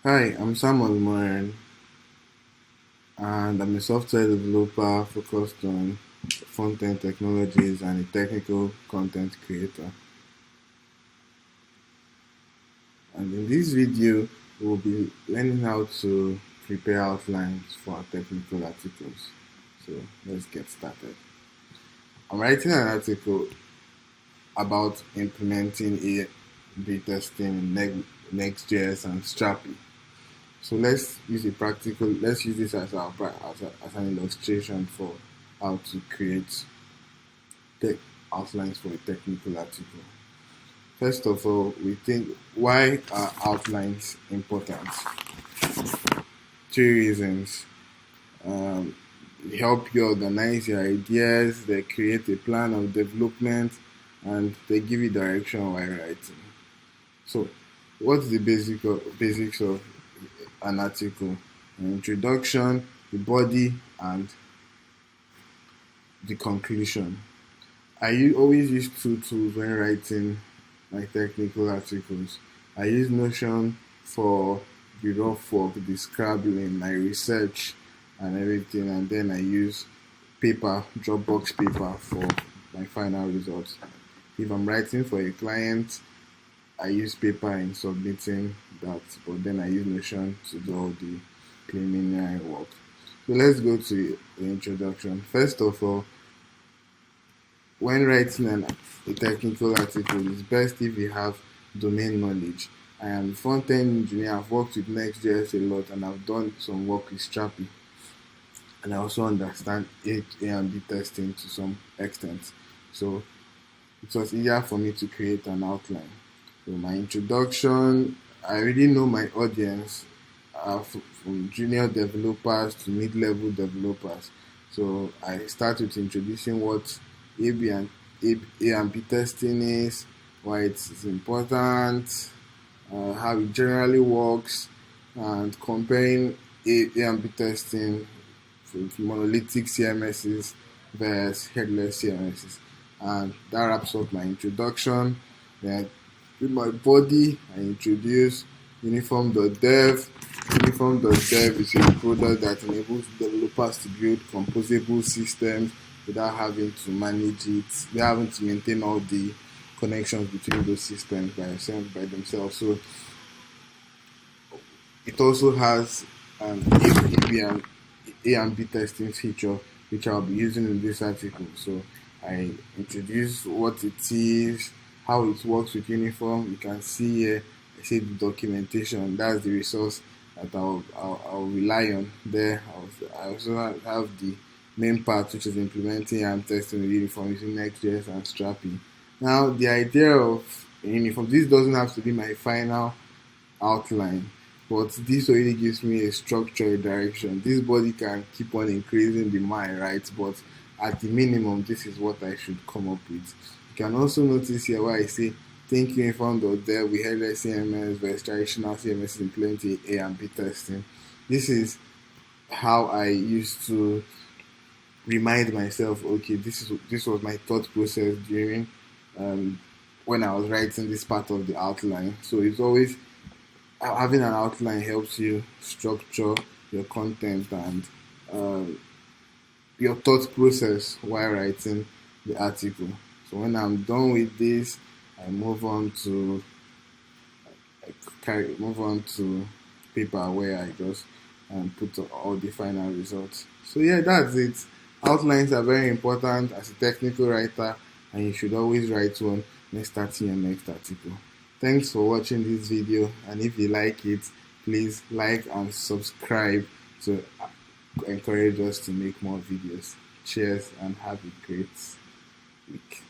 Hi, I'm Samuel Moran, and I'm a software developer focused on front-end technologies and a technical content creator. And in this video, we'll be learning how to prepare outlines for our technical articles. So let's get started. I'm writing an article about implementing A/B testing in Next.js and Strapi. So let's use this as as an illustration for how to create tech outlines for a technical article. First of all, we think, why are outlines important? Two reasons. Um, they help you organize your ideas, they create a plan of development, and they give you direction while writing. So, what's the basics of an article? An introduction, the body, and the conclusion. Always use two tools when writing my technical articles. I use Notion for the rough work, the scribbling, my research, and everything, and then I use Dropbox paper for my final results. If I'm writing for a client, I use paper in submitting that, but then I use Notion to do all the preliminary work. So let's go to the introduction. First of all, when writing a technical article, it's best if you have domain knowledge. I am a front-end engineer. I've worked with Next.js a lot, and I've done some work with Strapi. And I also understand A and B testing to some extent. So it was easier for me to create an outline. So my introduction, I already know my audience, from junior developers to mid-level developers. So I start with introducing what A and B testing is, why it's important, how it generally works, and comparing A and B testing with monolithic CMSs versus headless CMSs. And that wraps up my introduction. Then with my body, I introduce uniform.dev. Uniform.dev is a product that enables developers to build composable systems without having to manage it, without having to maintain all the connections between those systems by themselves. So it also has an A and B testing feature, which I'll be using in this article. So I introduce what it is, how it works with Uniform. You can see here, I say the documentation. That's the resource that I'll rely on there. I also have the main part, which is implementing and testing with Uniform using Next.js and Strapi. Now, the idea of Uniform, this doesn't have to be my final outline, but this already gives me a structure, a direction. This body can keep on increasing the mile, right? But at the minimum, this is what I should come up with. You can also notice here where I say think uniform.dev we headless CMS versus traditional CMS implementing A and B testing. This is how I used to remind myself, okay, this was my thought process during when I was writing this part of the outline. So it's always having an outline helps you structure your content and your thought process while writing the article. So when I'm done with this, I move on to paper where I just put all the final results. So yeah, that's it. Outlines are very important as a technical writer, and you should always write one when starting your next article. Thanks for watching this video, and if you like it, please like and subscribe to encourage us to make more videos. Cheers and have a great week.